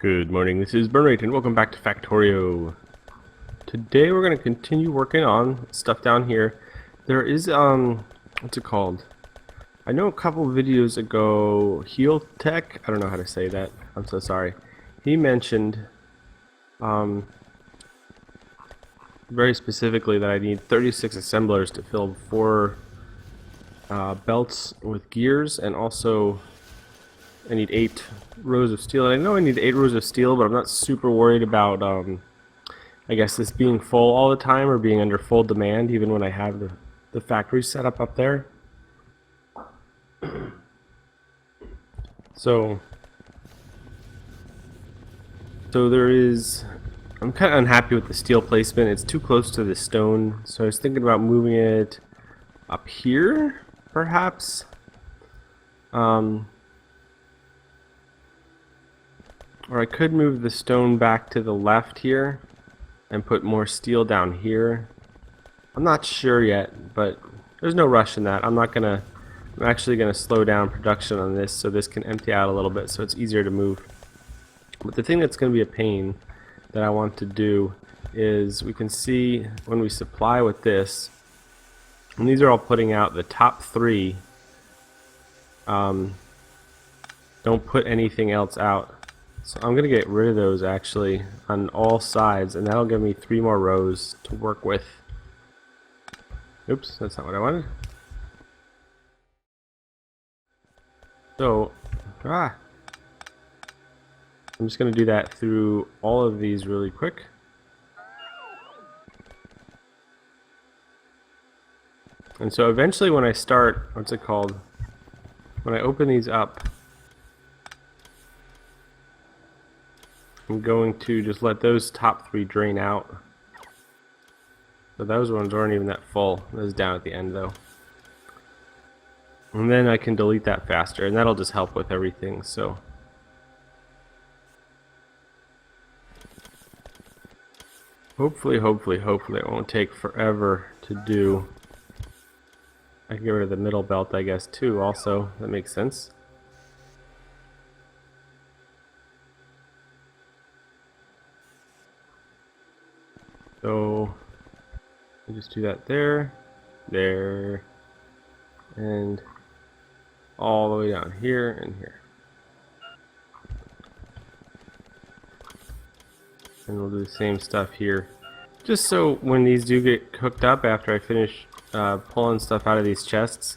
Good morning, this is Burnrate and welcome back to Factorio. Today we're going to continue working on stuff down here. There is, what's it called? I know a couple videos ago, Heel Tech, I don't know how to say that, I'm so sorry. He mentioned, very specifically that I need 36 assemblers to fill 4 belts with gears, and also I need 8 rows of steel. And I know I need 8 rows of steel, but I'm not super worried about, I guess, this being full all the time or being under full demand, even when I have the factory set up there. So there is, I'm kind of unhappy with the steel placement. It's too close to the stone, so I was thinking about moving it up here, perhaps. Or I could move the stone back to the left here and put more steel down here. I'm not sure yet, but there's no rush in that. I'm actually gonna slow down production on this so this can empty out a little bit so it's easier to move. But the thing that's gonna be a pain that I want to do is, we can see when we supply with this, and these are all putting out the top 3, don't put anything else out. So I'm going to get rid of those actually on all sides, and that'll give me 3 more rows to work with. Oops, that's not what I wanted. So, I'm just going to do that through all of these really quick. And so eventually when I start, what's it called? When I open these up, I'm going to just let those top 3 drain out. So those ones aren't even that full. Those down at the end though. And then I can delete that faster, and that'll just help with everything. So hopefully it won't take forever to do. I can get rid of the middle belt, I guess, too, also. That makes sense. So I just do that there, and all the way down here and here. And we'll do the same stuff here, just so when these do get cooked up after I finish pulling stuff out of these chests,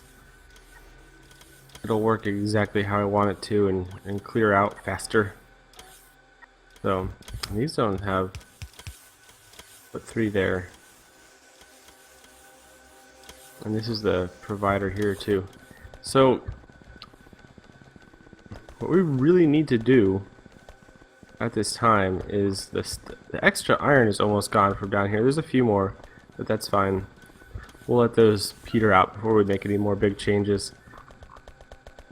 it'll work exactly how I want it to and clear out faster. So these don't have, put 3 there. And this is the provider here too. So what we really need to do at this time is the extra iron is almost gone from down here. There's a few more, but that's fine. We'll let those peter out before we make any more big changes.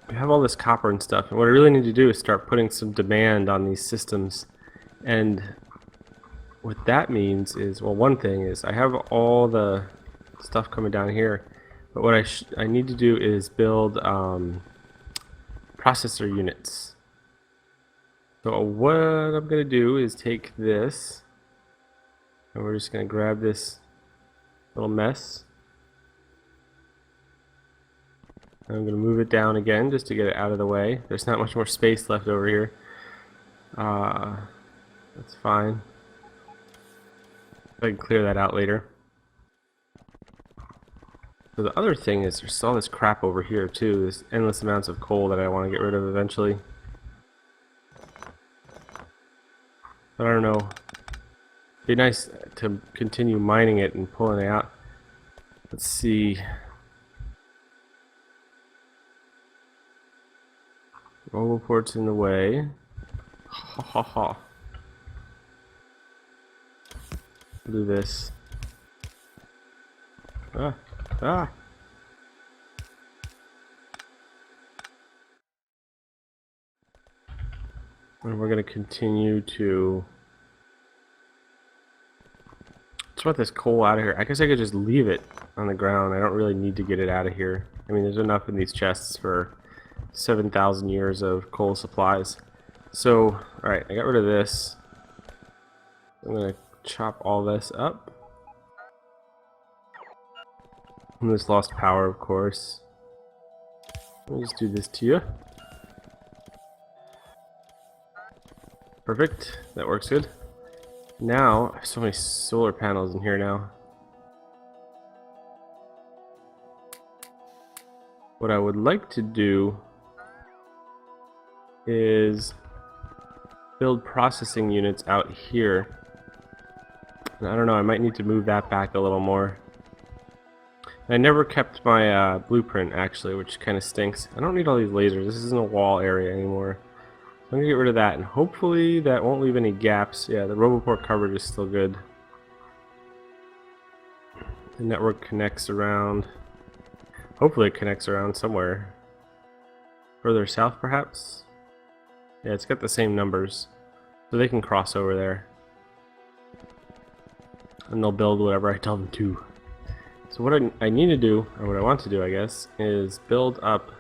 We have all this copper and stuff, and what I really need to do is start putting some demand on these systems. And what that means is, well, one thing is I have all the stuff coming down here, but what I need to do is build processor units. So what I'm going to do is take this, and we're just going to grab this little mess, and I'm going to move it down again just to get it out of the way. There's not much more space left over here. That's fine. I can clear that out later. So the other thing is, there's all this crap over here too. There's endless amounts of coal that I want to get rid of eventually. But I don't know. It'd be nice to continue mining it and pulling it out. Let's see. Mobile port's in the way. Ha ha ha. Do this. Ah. And we're going to continue to sweat this coal out of here. I guess I could just leave it on the ground. I don't really need to get it out of here. I mean, there's enough in these chests for 7,000 years of coal supplies. So, alright, I got rid of this. I'm gonna chop all this up. And this lost power, of course. I'll just do this to you. Perfect. That works good. Now, I have so many solar panels in here now. What I would like to do is build processing units out here. And I don't know, I might need to move that back a little more. I never kept my blueprint, actually, which kind of stinks. I don't need all these lasers. This isn't a wall area anymore. I'm gonna get rid of that, and hopefully that won't leave any gaps. Yeah, the Roboport coverage is still good. The network connects around. Hopefully it connects around somewhere. Further south, perhaps? Yeah, it's got the same numbers. So they can cross over there. And they'll build whatever I tell them to. So what I need to do, or what I want to do, I guess, is build up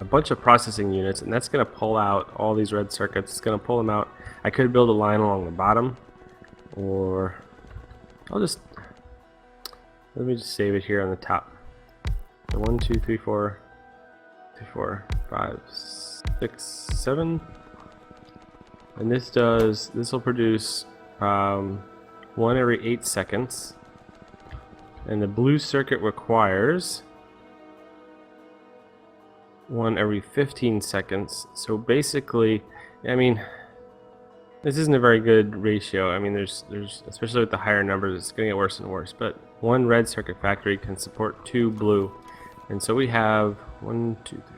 a bunch of processing units, and that's going to pull out all these red circuits. It's going to pull them out. I could build a line along the bottom, or let me just save it here on the top. So 1, 2, 3, 4, 2, 4, 5, 6, 7, and this will produce 1 every 8 seconds, and the blue circuit requires 1 every 15 seconds. So basically, I mean, this isn't a very good ratio. I mean, there's especially with the higher numbers, it's going to get worse and worse. But 1 red circuit factory can support 2 blue, and so we have 1, 2, 3, 4.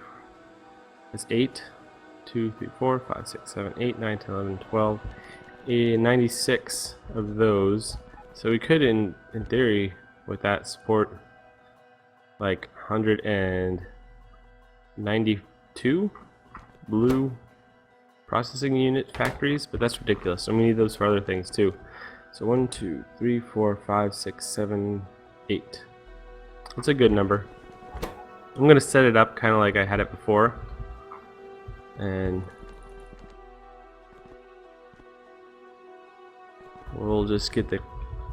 It's 8, 2, 3, 4, 5, 6, 7, 8, 9, 10, 11, 12, 96 of those. So we could, in theory, with that, support like 192 blue processing unit factories, but that's ridiculous. And we need those for other things too. So 1, 2, 3, 4, 5, 6, 7, 8. That's a good number. I'm gonna set it up kind of like I had it before, and we'll just get the,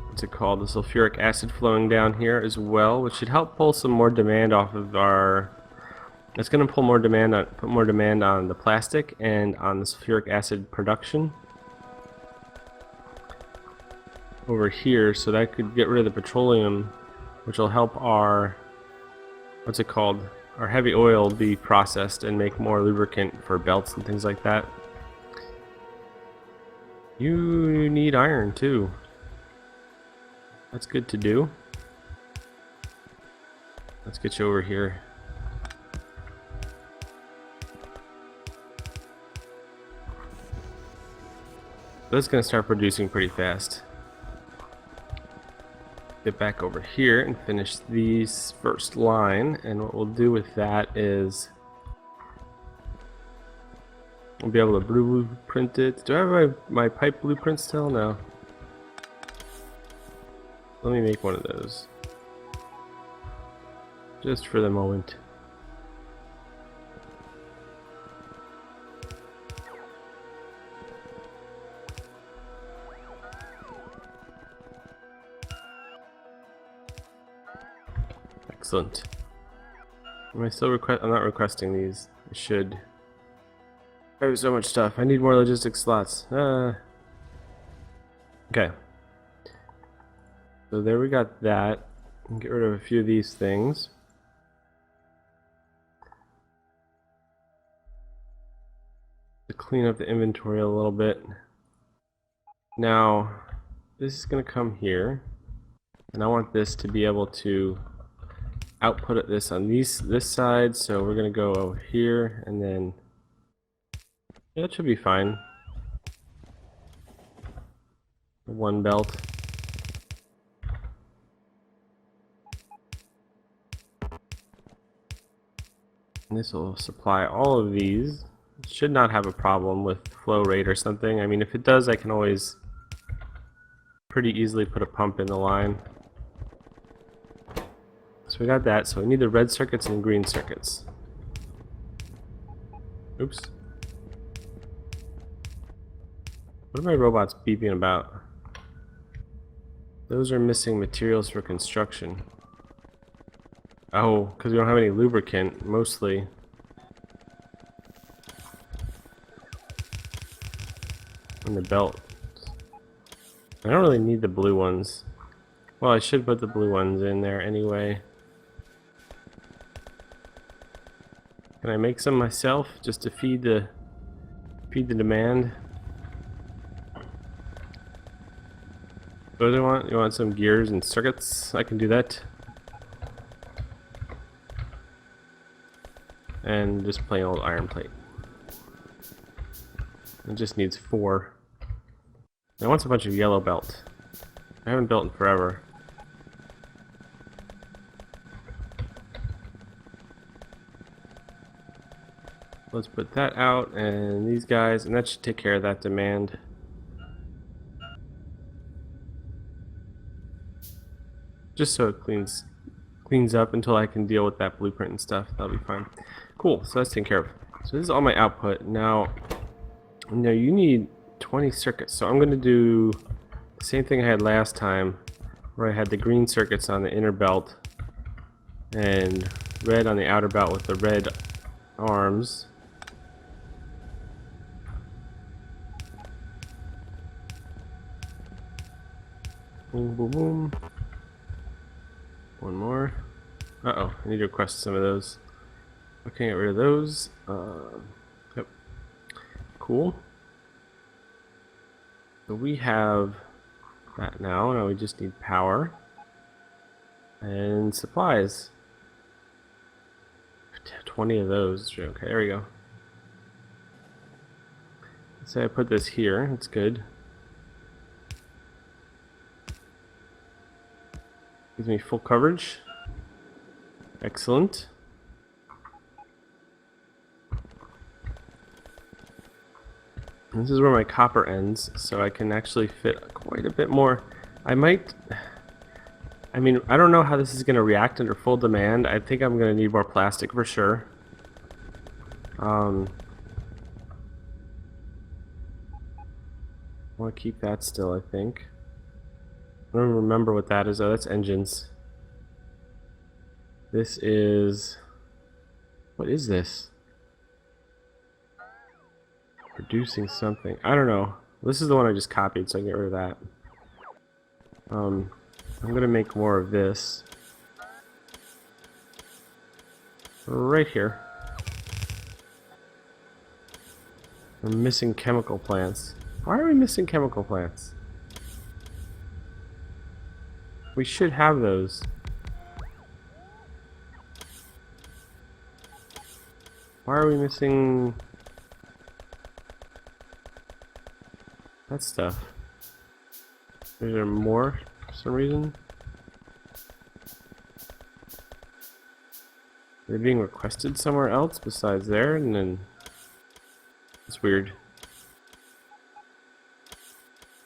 what's it called, the sulfuric acid flowing down here as well, which should help pull some more demand off of our. It's going to pull more demand on, put more demand on the plastic and on the sulfuric acid production over here. So that could get rid of the petroleum, which will help our, what's it called, our heavy oil be processed and make more lubricant for belts and things like that. You need iron too. That's good to do. Let's get you over here. That's going to start producing pretty fast. Get back over here and finish these first line, and what we'll do with that is we'll be able to blueprint it. Do I have my pipe blueprint still? No. Let me make one of those. Just for the moment. Excellent. Am I still I'm not requesting these. I should. I have so much stuff. I need more logistics slots. Okay. So there we got that. Get rid of a few of these things. To clean up the inventory a little bit. Now, this is going to come here, and I want this to be able to output at this on this side. So we're going to go over here, and then yeah, it should be fine. One belt. And this will supply all of these. It should not have a problem with flow rate or something. I mean, if it does, I can always pretty easily put a pump in the line. So we got that. So we need the red circuits and green circuits. Oops. What are my robots beeping about? Those are missing materials for construction. Oh, because we don't have any lubricant, mostly. In the belt. I don't really need the blue ones. Well, I should put the blue ones in there anyway. Can I make some myself just to feed the demand? What do they want? You want some gears and circuits? I can do that. And just plain old iron plate. It just needs 4. I want a bunch of yellow belt. I haven't built in forever. Let's put that out and these guys, and that should take care of that demand. Just so it cleans up until I can deal with that blueprint and stuff. That'll be fine. Cool, so that's taken care of. So this is all my output. Now you need 20 circuits. So I'm going to do the same thing I had last time, where I had the green circuits on the inner belt and red on the outer belt with the red arms. Boom, boom, boom. One more. Uh-oh, I need to request some of those. Okay, get rid of those. Yep. Cool. So we have that now. Now we just need power and supplies. 20 of those. Okay, there we go. Let's say I put this here. That's good. Gives me full coverage. Excellent. This is where my copper ends, so I can actually fit quite a bit more. I mean, I don't know how this is going to react under full demand. I think I'm going to need more plastic for sure. I want to keep that still, I think. I don't remember what that is. Oh, that's engines. This is... What is this? Producing something. I don't know. This is the one I just copied, so I can get rid of that. I'm gonna make more of this. Right here. I'm missing chemical plants. Why are we missing chemical plants? We should have those. Why are we missing that stuff? Is there more for some reason? Are they being requested somewhere else besides there? And then it's weird.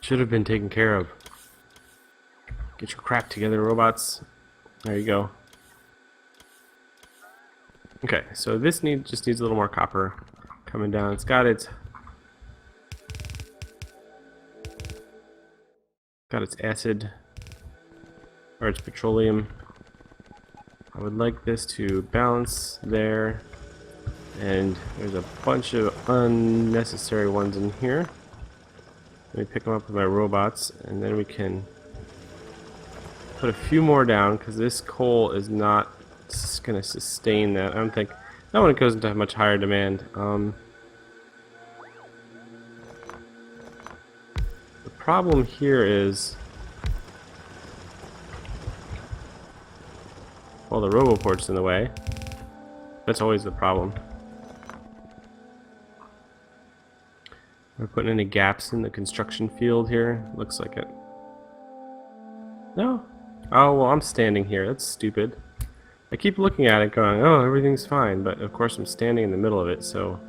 Should have been taken care of. Get your crap together, robots. There you go. Okay, so this just needs a little more copper coming down. It's got its acid or its petroleum. I would like this to balance there, and there's a bunch of unnecessary ones in here. Let me pick them up with my robots, and then we can put a few more down because this coal is not going to sustain that. I don't think that one goes into much higher demand. The problem here is, well, the roboport's in the way. That's always the problem. We're putting any gaps in the construction field here. Looks like it. No. Oh, well, I'm standing here. That's stupid. I keep looking at it going, oh, everything's fine, but of course I'm standing in the middle of it, so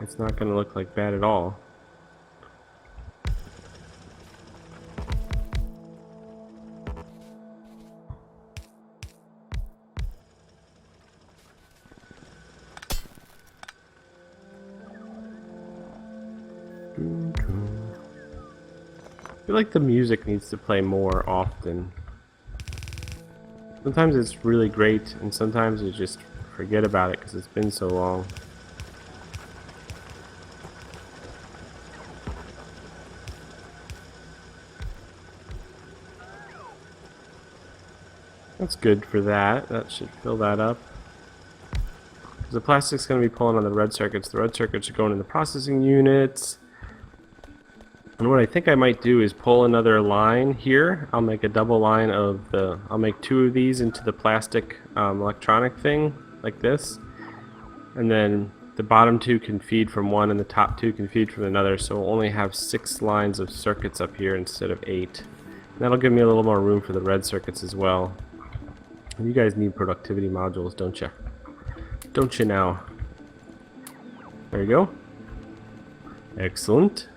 it's not going to look like bad at all. I feel like the music needs to play more often. Sometimes it's really great, and sometimes you just forget about it because it's been so long. That's good for that. That should fill that up. Because the plastic's going to be pulling on the red circuits. The red circuits are going in the processing units. And what I think I might do is pull another line here. I'll make a double line of the... I'll make 2 of these into the plastic electronic thing, like this. And then the bottom 2 can feed from one and the top 2 can feed from another. So we'll only have 6 lines of circuits up here instead of 8. And that'll give me a little more room for the red circuits as well. You guys need productivity modules, don't you? Don't you now? There you go. Excellent.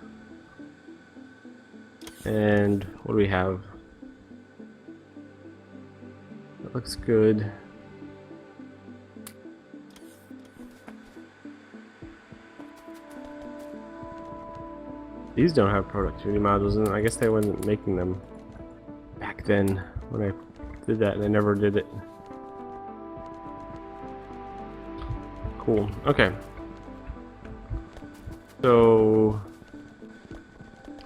And what do we have? That looks good. These don't have productivity modules in them. I guess they wasn't making them back then when I did that, and I never did it. Cool. Okay. So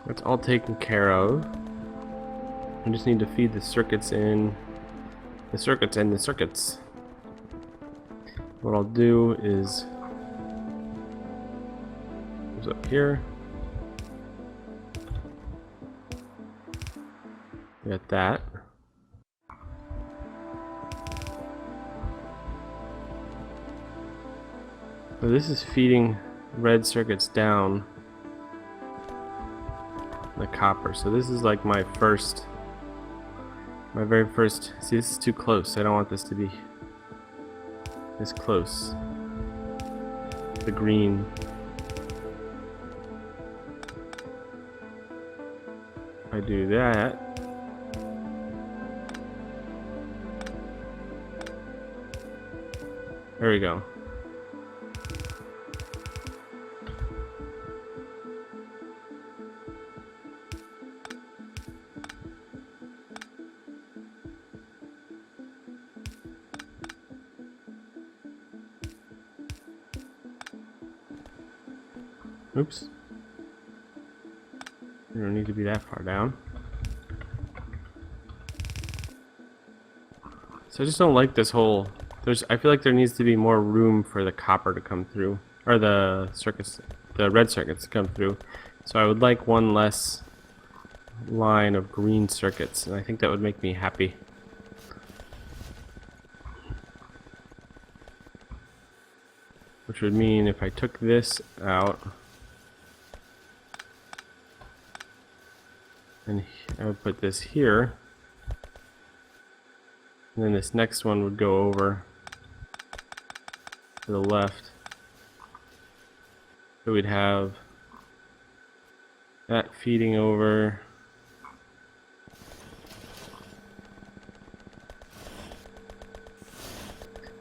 that's all taken care of. I just need to feed the circuits in. The circuits and the circuits. What I'll do is goes up here. Get that. So this is feeding red circuits down the copper. So this is like my very first. See, this is too close. I don't want this to be this close. The green. If I do that. There we go. Oops. You don't need to be that far down. So I just don't like this whole... I feel like there needs to be more room for the copper to come through. Or the circuits, the red circuits to come through. So I would like one less line of green circuits, and I think that would make me happy. Which would mean if I took this out, and I would put this here, and then this next one would go over to the left. So we'd have that feeding over.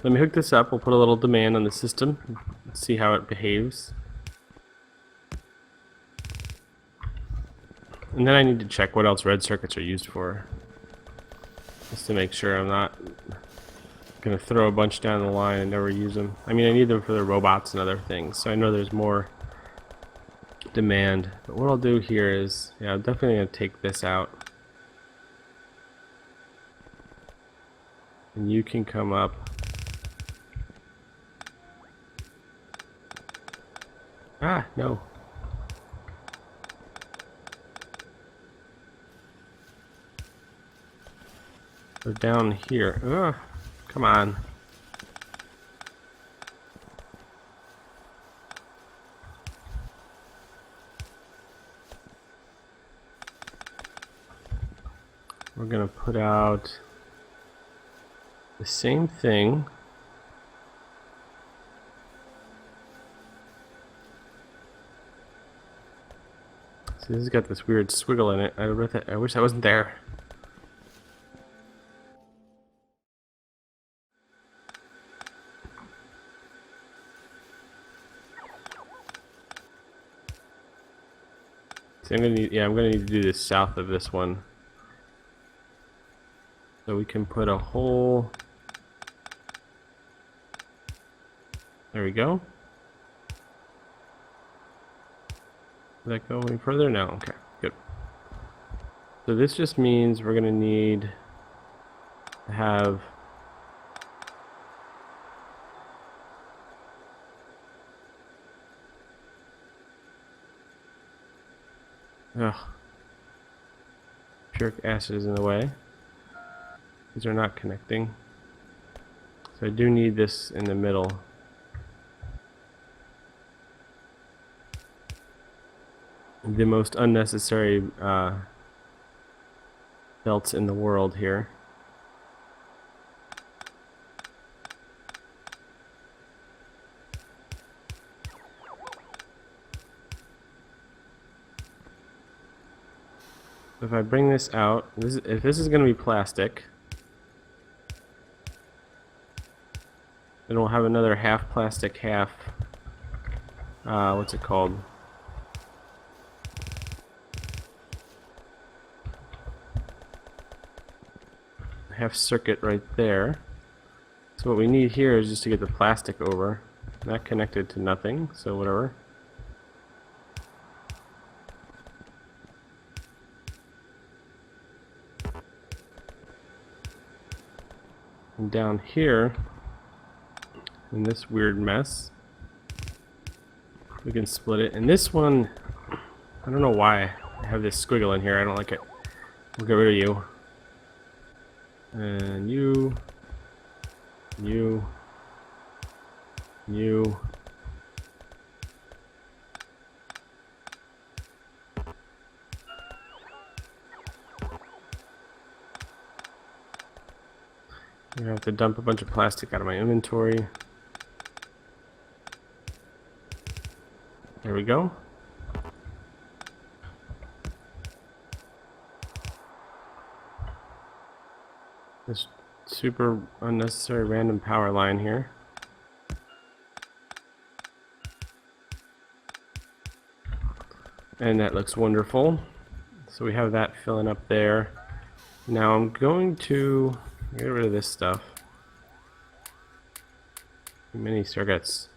Let me hook this up. We'll put a little demand on the system. See how it behaves. And then I need to check what else red circuits are used for. Just to make sure I'm not going to throw a bunch down the line and never use them. I mean, I need them for the robots and other things. So I know there's more demand. But what I'll do here is, yeah, I'm definitely going to take this out. And you can come up. Ah, no. We're down here. Ugh, come on. We're gonna put out the same thing. See, this has got this weird swiggle in it. I wish that wasn't there. See, I'm gonna need to do this south of this one. So we can put a hole. There we go. Did that go any further? No. Okay, good. So this just means we're gonna need to have puric acid is in the way. These are not connecting. So I do need this in the middle. The most unnecessary belts in the world here. If I bring this out, if this is going to be plastic, then we'll have another half plastic, half, what's it called? Half circuit right there. So what we need here is just to get the plastic over. That connected to nothing, so whatever. And down here, in this weird mess, we can split it. And this one, I don't know why I have this squiggle in here. I don't like it. We'll get rid of you. And you. I have to dump a bunch of plastic out of my inventory. There we go. This super unnecessary random power line here. And that looks wonderful. So we have that filling up there. Now I'm going to get rid of this stuff. Mini circuits.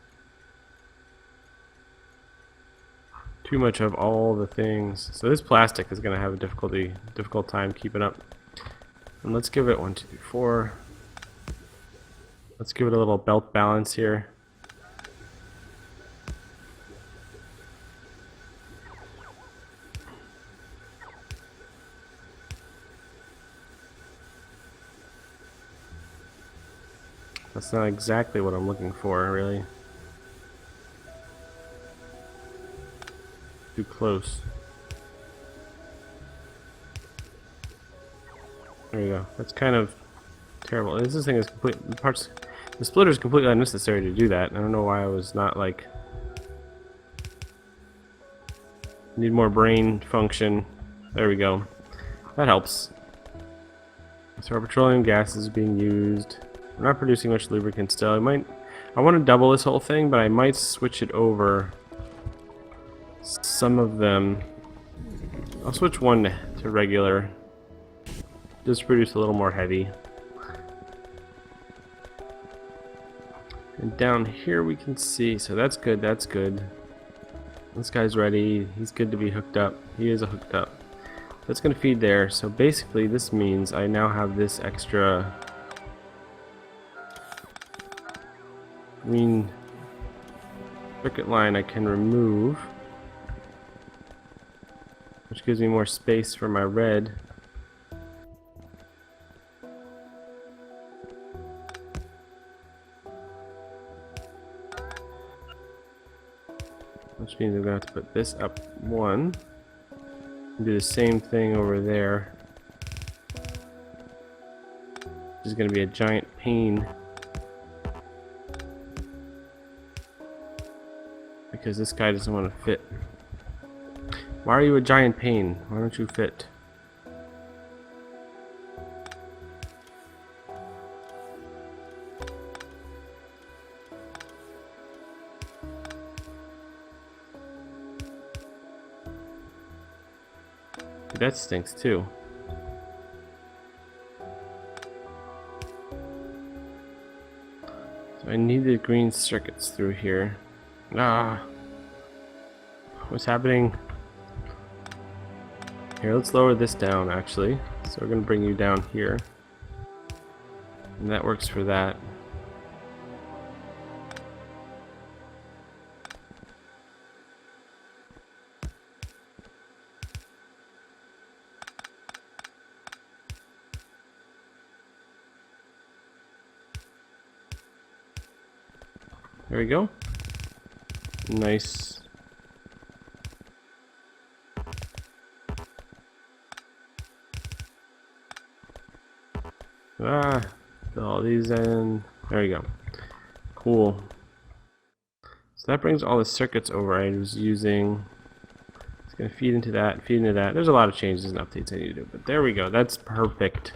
Too much of all the things. So this plastic is going to have a difficult time keeping up. And let's give it 1, 2, 3, 4. Let's give it a little belt balance here. That's not exactly what I'm looking for, really. Too close. There you go. That's kind of terrible. This thing is complete. The splitter is completely unnecessary to do that. I don't know why I was not like. Need more brain function. There we go. That helps. So our petroleum gas is being used. We're not producing much lubricant still. I want to double this whole thing, but I might switch it over. Some of them. I'll switch one to regular. Just produce a little more heavy. And down here we can see, so that's good, that's good. This guy's ready, he's good to be hooked up. He is hooked up. That's gonna feed there, so basically this means I now have this extra green circuit line I can remove, which gives me more space for my red. Which means I'm going to have to put this up one. And do the same thing over there. Which is going to be a giant pain. Because this guy doesn't want to fit. Why are you a giant pain? Why don't you fit? Dude, that stinks too. So I need the green circuits through here. Ah, what's happening? Here, let's lower this down actually. So we're gonna bring you down here. And that works for that. There we go. Nice. Ah, fill all these in. There we go. Cool. So that brings all the circuits over I was using. It's going to feed into that, feed into that. There's a lot of changes and updates I need to do, but there we go. That's perfect.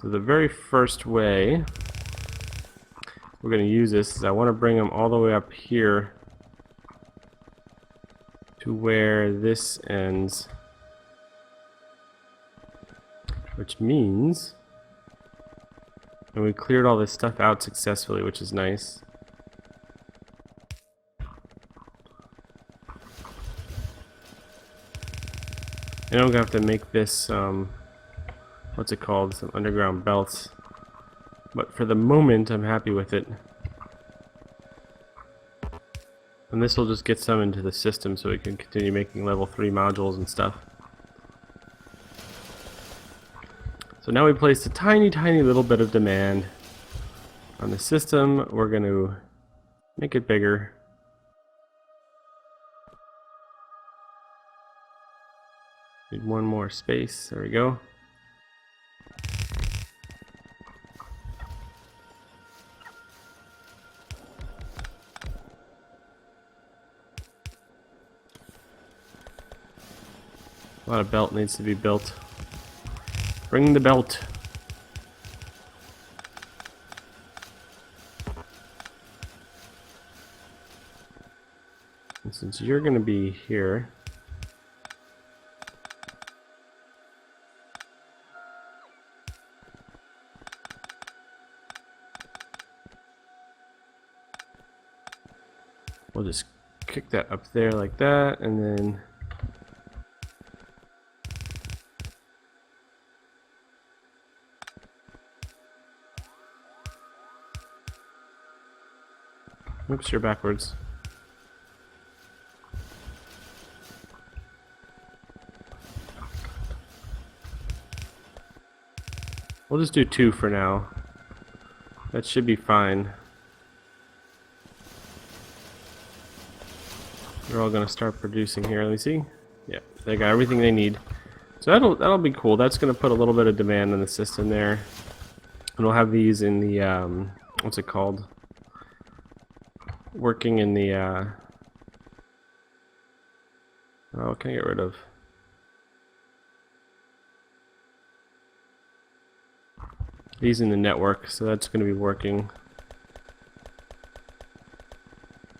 So the very first way we're going to use this is I want to bring them all the way up here to where this ends, which means, and we cleared all this stuff out successfully, which is nice. And I'm gonna have to make this what's it called, some underground belts. But for the moment, I'm happy with it. And this will just get some into the system so we can continue making level 3 modules and stuff. So now we placed a tiny, tiny little bit of demand on the system. We're going to make it bigger. Need one more space. There we go. A lot of belt needs to be built. Bring the belt. And since you're going to be here, we'll just kick that up there like that, and then oops, you're backwards. We'll just do 2 for now. That should be fine. They're all gonna start producing here. Let me see. Yeah, they got everything they need. So that'll be cool. That's gonna put a little bit of demand on the system there, and we'll have these in the what's it called? Working in the oh, what can I get rid of? These in the network, so that's going to be working.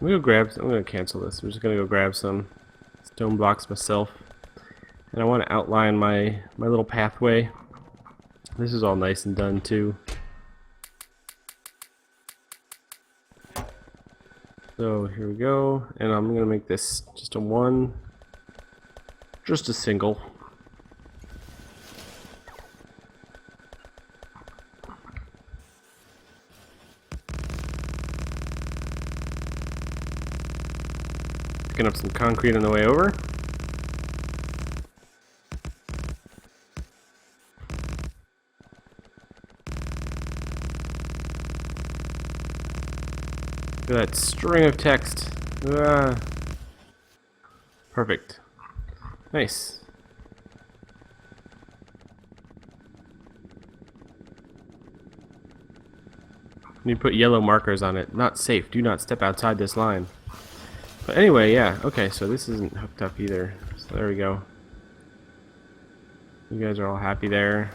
I'm gonna cancel this. I'm just gonna go grab some stone blocks myself, and I want to outline my little pathway. This is all nice and done too. So here we go, and I'm gonna make this just a one, just a single. Picking up some concrete on the way over. Look at that string of text. Ah. Perfect. Nice. You put yellow markers on it. Not safe. Do not step outside this line. But anyway, yeah. Okay, so this isn't hooked up either. So there we go. You guys are all happy there.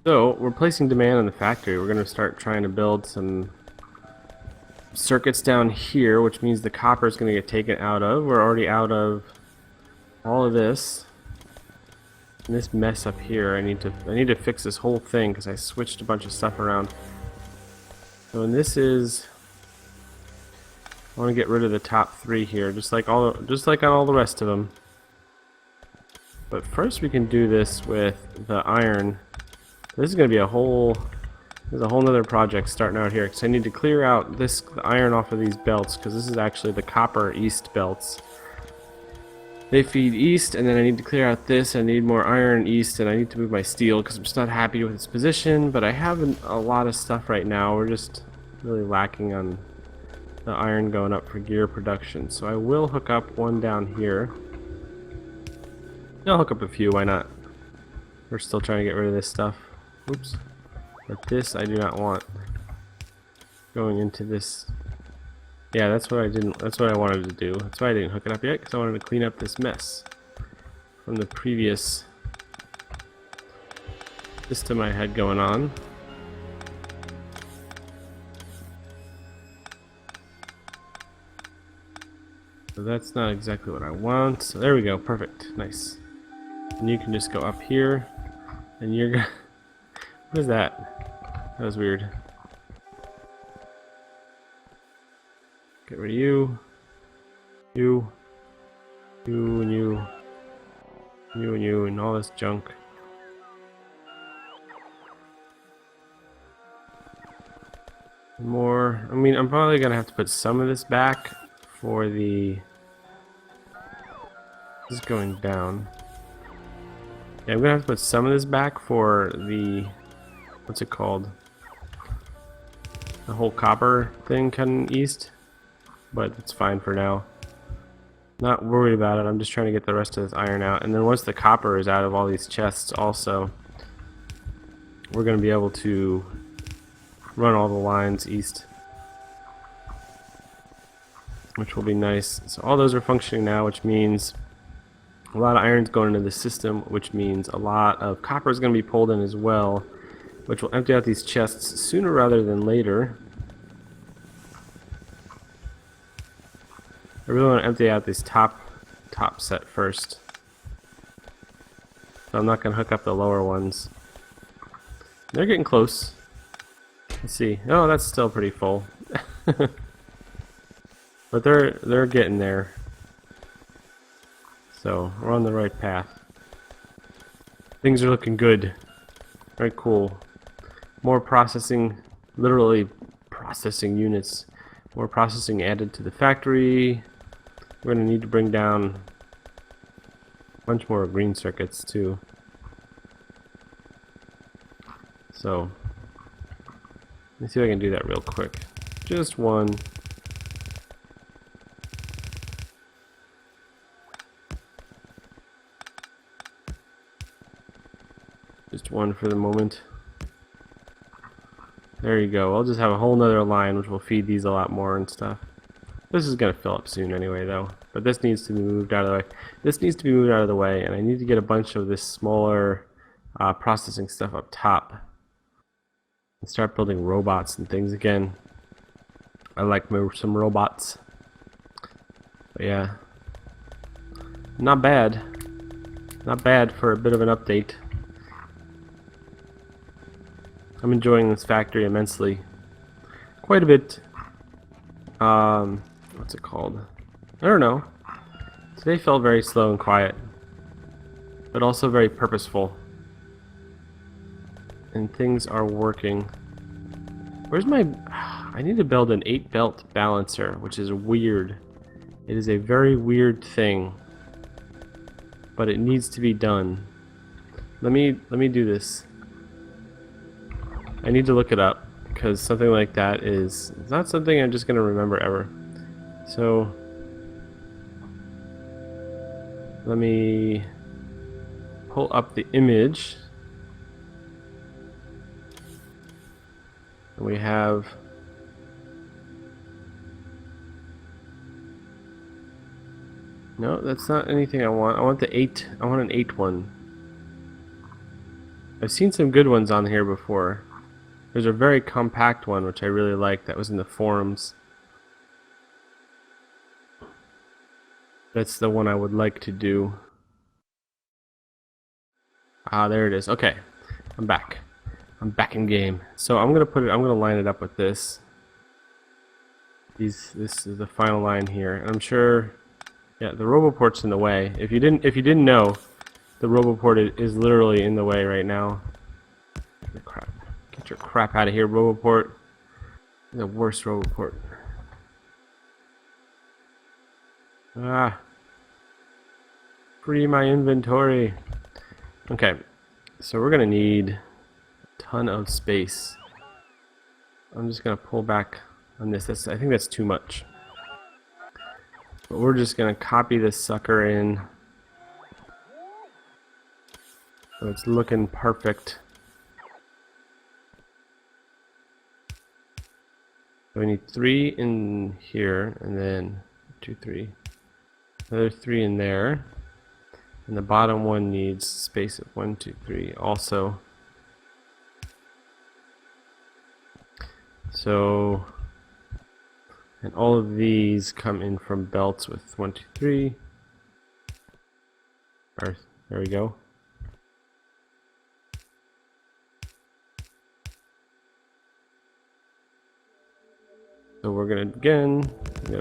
So we're placing demand on the factory. We're going to start trying to build some circuits down here, which means the copper is going to get taken out of. We're already out of all of this. And this mess up here, I need to fix this whole thing because I switched a bunch of stuff around. So and this is, I want to get rid of the top 3 here, just like on all the rest of them. But first we can do this with the iron. This is going to be there's a whole nother project starting out here because I need to clear out the iron off of these belts because this is actually the copper east belts. They feed east, and then I need to clear out this. I need more iron east, and I need to move my steel because I'm just not happy with its position. But I have a lot of stuff right now. We're just really lacking on the iron going up for gear production. So I will hook up one down here. I'll hook up a few, why not? We're still trying to get rid of this stuff. Oops. But this I do not want going into this. Yeah, that's what I wanted to do. That's why I didn't hook it up yet, because I wanted to clean up this mess from the previous system I had going on. So that's not exactly what I want. So there we go, perfect, nice. And you can just go up here, and you're gonna. What is that? That was weird. Get rid of you, and you, and all this junk. More. I mean, I'm probably gonna have to put some of this back for the. This is going down. Yeah, I'm gonna have to put some of this back for the. What's it called? The whole copper thing cutting east. But it's fine for now. Not worried about it. I'm just trying to get the rest of this iron out. And then once the copper is out of all these chests also, we're going to be able to run all the lines east, which will be nice. So all those are functioning now, which means a lot of iron's going into the system, which means a lot of copper is going to be pulled in as well, which will empty out these chests sooner rather than later. I really want to empty out this top set first. So I'm not going to hook up the lower ones. They're getting close. Let's see. Oh, that's still pretty full. But they're getting there. So we're on the right path. Things are looking good. Very cool. More processing, literally processing units. More processing added to the factory. We're going to need to bring down a bunch more green circuits too. So, let me see if I can do that real quick. Just one. Just one for the moment. There you go. I'll just have a whole nother line which will feed these a lot more and stuff. This is going to fill up soon anyway though. But this needs to be moved out of the way. This needs to be moved out of the way, and I need to get a bunch of this smaller processing stuff up top. And start building robots and things again. I like some robots. But yeah. Not bad. Not bad for a bit of an update. I'm enjoying this factory immensely. Quite a bit. What's it called? I don't know. Today felt very slow and quiet, but also very purposeful. And things are working. Where's my... I need to build an 8-belt balancer, which is weird. It is a very weird thing, but it needs to be done. Let me do this. I need to look it up, because something like that is not something I'm just going to remember ever. So, let me pull up the image. And we have... No, that's not anything I want. I want the 8. I want an 8 one. I've seen some good ones on here before. There's a very compact one which I really like that was in the forums. That's the one I would like to do. Ah, there it is. Okay, I'm back. I'm back in game. So I'm gonna line it up with this. This is the final line here. And I'm sure, yeah, the Roboport's in the way. If you didn't know, the Roboport is literally in the way right now. Crap. Get your crap out of here, Roboport. The worst Roboport. Ah. Free my inventory. Okay. So we're gonna need a ton of space. I'm just gonna pull back on this. I think that's too much. But we're just gonna copy this sucker in. So it's looking perfect. So we need 3 in here, and then 2, 3. Another 3 in there. And the bottom one needs space of 1, 2, 3 also. So, and all of these come in from belts with 1, 2, 3. Or, there we go. So we're gonna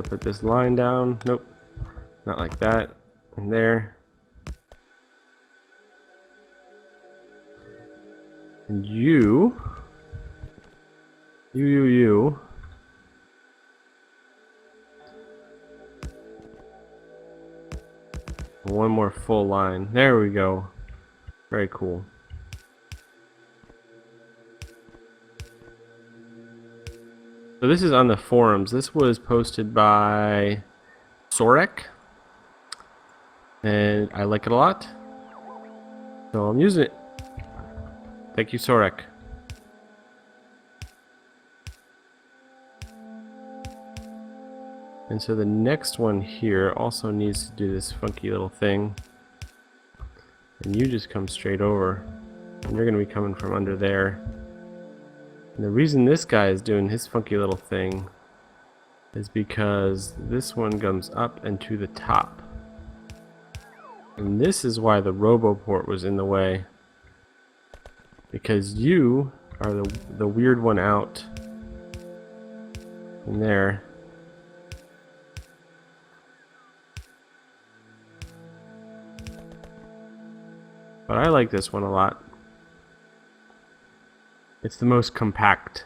put this line down. Nope, not like that. And there. And you. One more full line. There we go. Very cool. So this is on the forums. This was posted by Sorek, and I like it a lot. So I'm using it. Thank you, Sorek. And so the next one here also needs to do this funky little thing. And you just come straight over. And you're going to be coming from under there. And the reason this guy is doing his funky little thing is because this one comes up and to the top. And this is why the Roboport was in the way. Because you are the weird one out in there. But I like this one a lot. It's the most compact.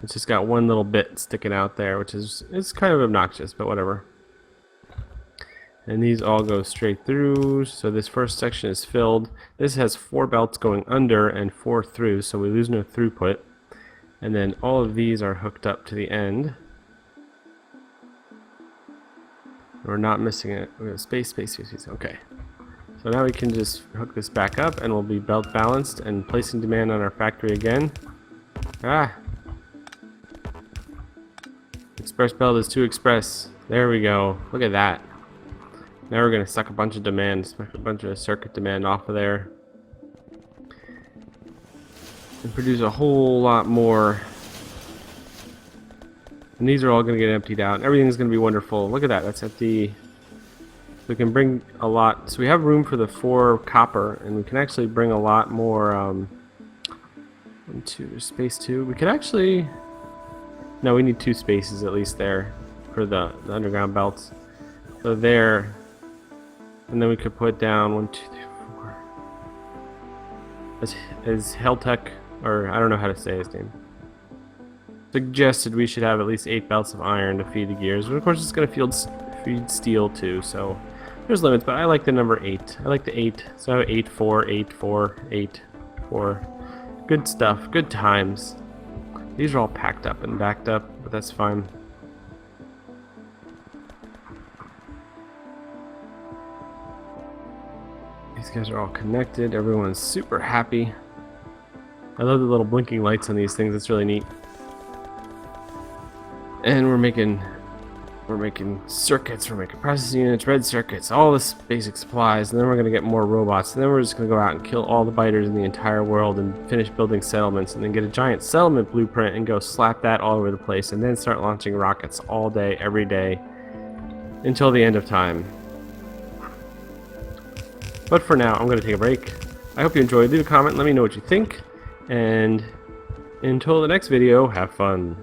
It's just got one little bit sticking out there, which it's kind of obnoxious, but whatever. And these all go straight through, so this first section is filled. This has 4 belts going under and 4 through, so we lose no throughput. And then all of these are hooked up to the end. We're not missing it. We have space. Okay. So now we can just hook this back up and we'll be belt balanced and placing demand on our factory again. Ah! Express belt is too express. There we go. Look at that. Now we're going to suck a bunch of demand, suck a bunch of circuit demand off of there. And produce a whole lot more. And these are all going to get emptied out. Everything's going to be wonderful. Look at that. That's at the... We can bring a lot, so we have room for the 4 copper, and we can actually bring a lot more. 1, 2, space 2. We could actually. No, we need 2 spaces at least there for the underground belts. So there, and then we could put down 1, 2, 3, 4. As Heltec, or I don't know how to say his name, suggested we should have at least 8 belts of iron to feed the gears, but of course it's going to feed steel too. So. There's limits, but I like the number 8. I like the 8. So 8, 4, 8, 4, 8, 4. Good stuff. Good times. These are all packed up and backed up, but that's fine. These guys are all connected. Everyone's super happy. I love the little blinking lights on these things. It's really neat. And we're making circuits, we're making processing units, red circuits, all this basic supplies, and then we're going to get more robots, and then we're just going to go out and kill all the biters in the entire world and finish building settlements, and then get a giant settlement blueprint and go slap that all over the place, and then start launching rockets all day, every day, until the end of time. But for now, I'm going to take a break. I hope you enjoyed. Leave a comment, let me know what you think, and until the next video, have fun.